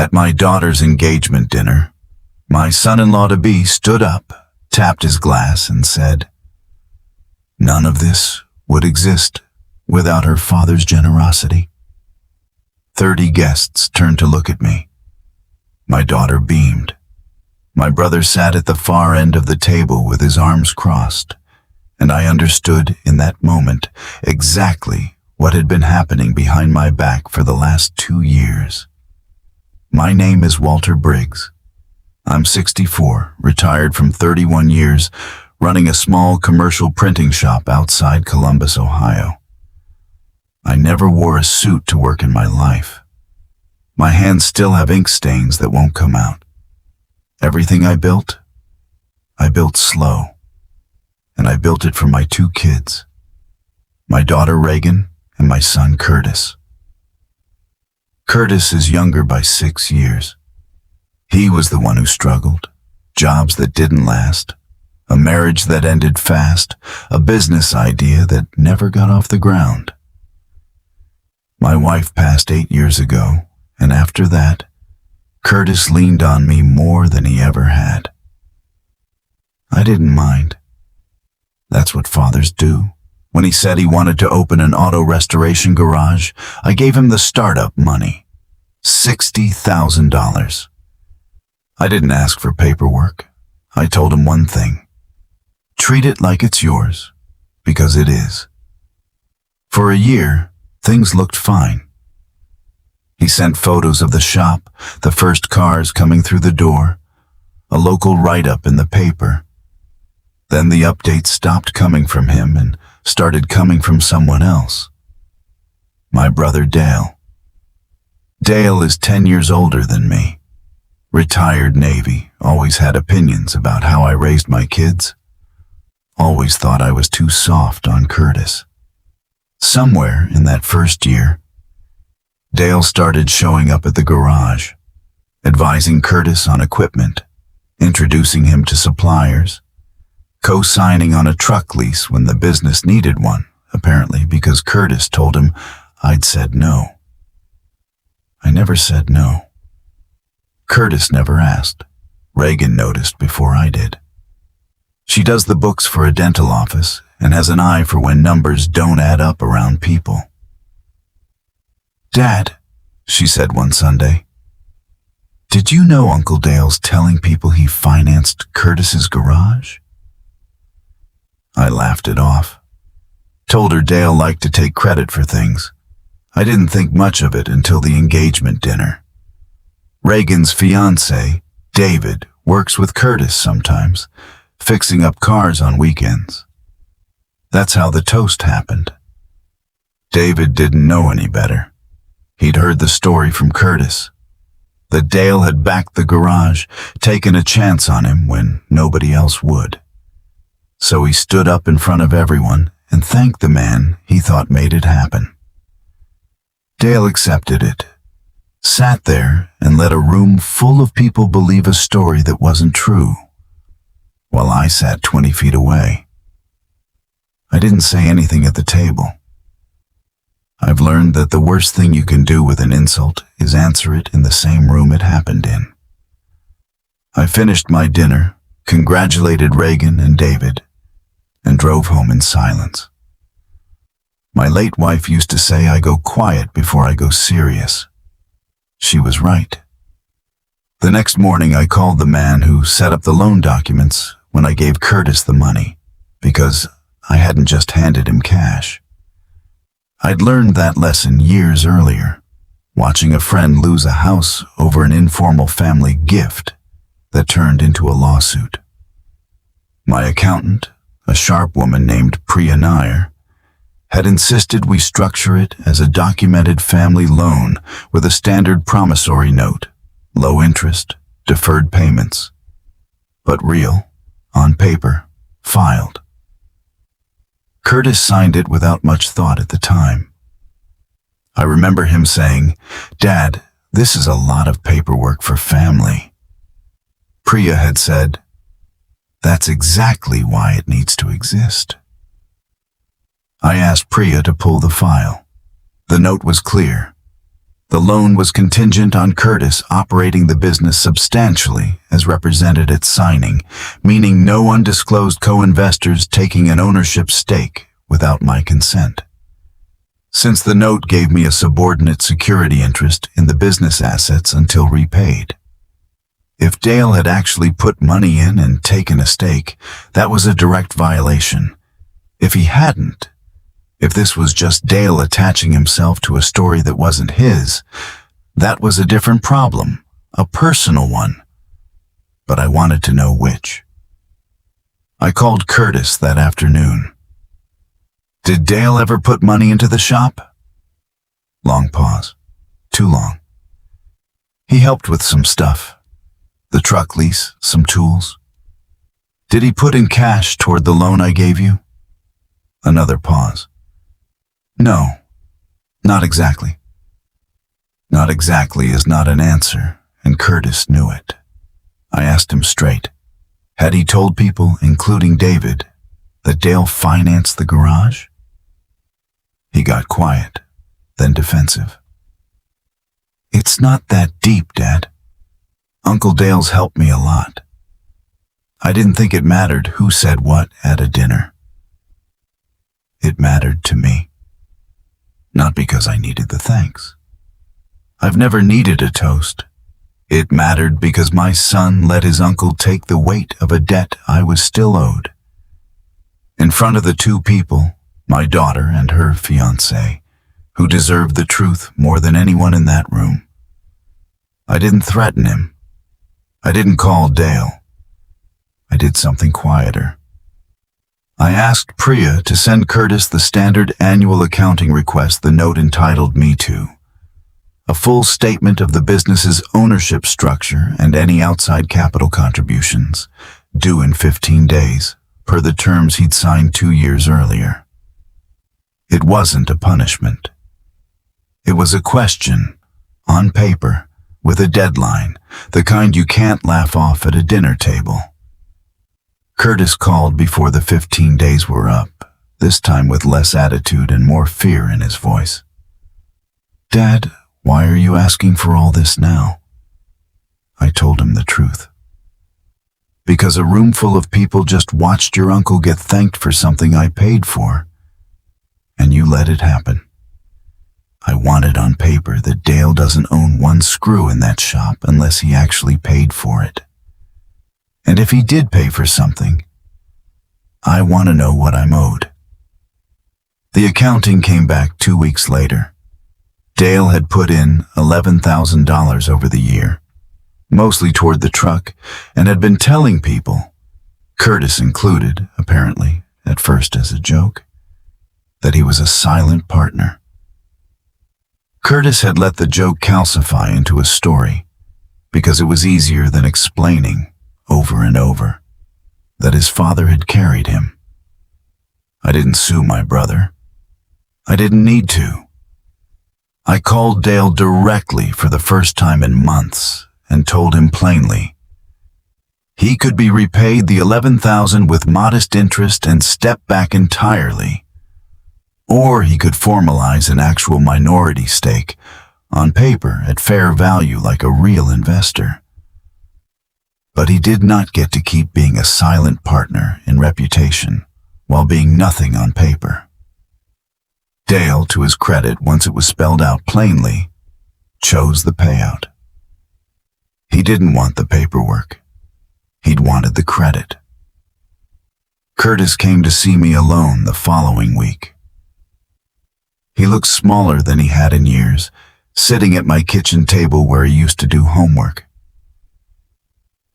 At my daughter's engagement dinner, my son-in-law-to-be stood up, tapped his glass, and said, "None of this would exist without her father's generosity." 30 guests turned to look at me. My daughter beamed. My brother sat at the far end of the table with his arms crossed, and I understood in that moment exactly what had been happening behind my back for the last 2 years. My name is Walter Briggs. I'm 64, retired from 31 years, running a small commercial printing shop outside Columbus, Ohio. I never wore a suit to work in my life. My hands still have ink stains that won't come out. Everything I built slow. And I built it for my 2 kids, my daughter Reagan and my son Curtis. Curtis is younger by 6 years. He was the one who struggled, jobs that didn't last, a marriage that ended fast, a business idea that never got off the ground. My wife passed 8 years ago, and after that, Curtis leaned on me more than he ever had. I didn't mind. That's what fathers do. When he said he wanted to open an auto restoration garage, I gave him the startup money, $60,000. I didn't ask for paperwork. I told him one thing: treat it like it's yours, because it is. For a year, things looked fine. He sent photos of the shop, the first cars coming through the door, a local write-up in the paper. Then the updates stopped coming from him and started coming from someone else. My brother Dale. Dale is 10 years older than me. Retired Navy, always had opinions about how I raised my kids. Always thought I was too soft on Curtis. Somewhere in that first year, Dale started showing up at the garage, advising Curtis on equipment, introducing him to suppliers, co-signing on a truck lease when the business needed one, apparently because Curtis told him I'd said no. I never said no. Curtis never asked. Reagan noticed before I did. She does the books for a dental office and has an eye for when numbers don't add up around people. "Dad," she said one Sunday, "did you know Uncle Dale's telling people he financed Curtis's garage?" I laughed it off. Told her Dale liked to take credit for things. I didn't think much of it until the engagement dinner. Reagan's fiancé, David, works with Curtis sometimes, fixing up cars on weekends. That's how the toast happened. David didn't know any better. He'd heard the story from Curtis, that Dale had backed the garage, taken a chance on him when nobody else would. So he stood up in front of everyone and thanked the man he thought made it happen. Dale accepted it, sat there and let a room full of people believe a story that wasn't true, while I sat 20 feet away. I didn't say anything at the table. I've learned that the worst thing you can do with an insult is answer it in the same room it happened in. I finished my dinner, congratulated Reagan and David, and drove home in silence. My late wife used to say I go quiet before I go serious. She was right. The next morning I called the man who set up the loan documents when I gave Curtis the money, because I hadn't just handed him cash. I'd learned that lesson years earlier, watching a friend lose a house over an informal family gift that turned into a lawsuit. My accountant, a sharp woman named Priya Nair, had insisted we structure it as a documented family loan with a standard promissory note, low interest, deferred payments, but real, on paper, filed. Curtis signed it without much thought at the time. I remember him saying, "Dad, this is a lot of paperwork for family." Priya had said, "That's exactly why it needs to exist." I asked Priya to pull the file. The note was clear. The loan was contingent on Curtis operating the business substantially as represented at signing, meaning no undisclosed co-investors taking an ownership stake without my consent. Since the note gave me a subordinate security interest in the business assets until repaid. If Dale had actually put money in and taken a stake, that was a direct violation. If he hadn't, if this was just Dale attaching himself to a story that wasn't his, that was a different problem, a personal one. But I wanted to know which. I called Curtis that afternoon. Did Dale ever put money into the shop? Long pause. Too long. He helped with some stuff. The truck lease, some tools. Did he put in cash toward the loan I gave you? Another pause. No, not exactly. Not exactly is not an answer, and Curtis knew it. I asked him straight. Had he told people, including David, that Dale financed the garage? He got quiet, then defensive. It's not that deep, Dad. Uncle Dale's helped me a lot. I didn't think it mattered who said what at a dinner. It mattered to me. Not because I needed the thanks. I've never needed a toast. It mattered because my son let his uncle take the weight of a debt I was still owed. In front of the two people, my daughter and her fiancé, who deserved the truth more than anyone in that room. I didn't threaten him. I didn't call Dale. I did something quieter. I asked Priya to send Curtis the standard annual accounting request the note entitled me to. A full statement of the business's ownership structure and any outside capital contributions, due in 15 days, per the terms he'd signed 2 years earlier. It wasn't a punishment. It was a question, on paper, with a deadline, the kind you can't laugh off at a dinner table. Curtis called before the 15 days were up, this time with less attitude and more fear in his voice. Dad, why are you asking for all this now? I told him the truth. Because a room full of people just watched your uncle get thanked for something I paid for, and you let it happen. I wanted on paper that Dale doesn't own one screw in that shop unless he actually paid for it. And if he did pay for something, I want to know what I'm owed. The accounting came back 2 weeks later. Dale had put in $11,000 over the year, mostly toward the truck, and had been telling people, Curtis included, apparently, at first as a joke, that he was a silent partner. Curtis had let the joke calcify into a story because it was easier than explaining over and over that his father had carried him. I didn't sue my brother. I didn't need to. I called Dale directly for the first time in months and told him plainly he could be repaid the $11,000 with modest interest and step back entirely, or he could formalize an actual minority stake on paper at fair value like a real investor. But he did not get to keep being a silent partner in reputation while being nothing on paper. Dale, to his credit, once it was spelled out plainly, chose the payout. He didn't want the paperwork. He'd wanted the credit. Curtis came to see me alone the following week. He looked smaller than he had in years, sitting at my kitchen table where he used to do homework.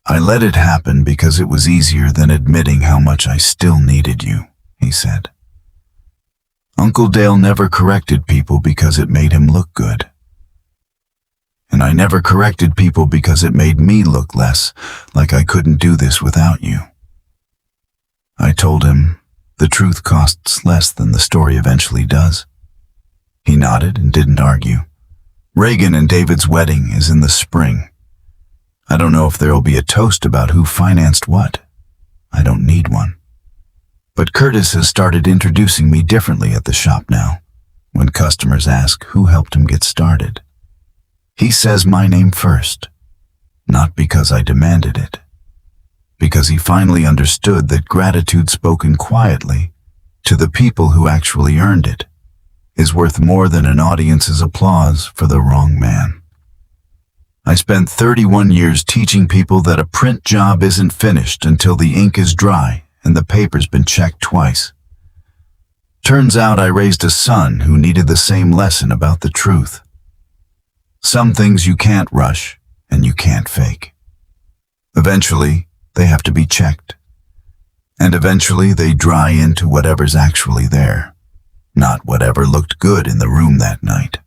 I let it happen because it was easier than admitting how much I still needed you, he said. Uncle Dale never corrected people because it made him look good. And I never corrected people because it made me look less like I couldn't do this without you. I told him the truth costs less than the story eventually does. He nodded and didn't argue. Reagan and David's wedding is in the spring. I don't know if there'll be a toast about who financed what. I don't need one. But Curtis has started introducing me differently at the shop now, when customers ask who helped him get started. He says my name first, not because I demanded it, because he finally understood that gratitude spoken quietly to the people who actually earned it is worth more than an audience's applause for the wrong man. I spent 31 years teaching people that a print job isn't finished until the ink is dry and the paper's been checked twice. Turns out I raised a son who needed the same lesson about the truth. Some things you can't rush and you can't fake. Eventually, they have to be checked. And eventually they dry into whatever's actually there, not whatever looked good in the room that night.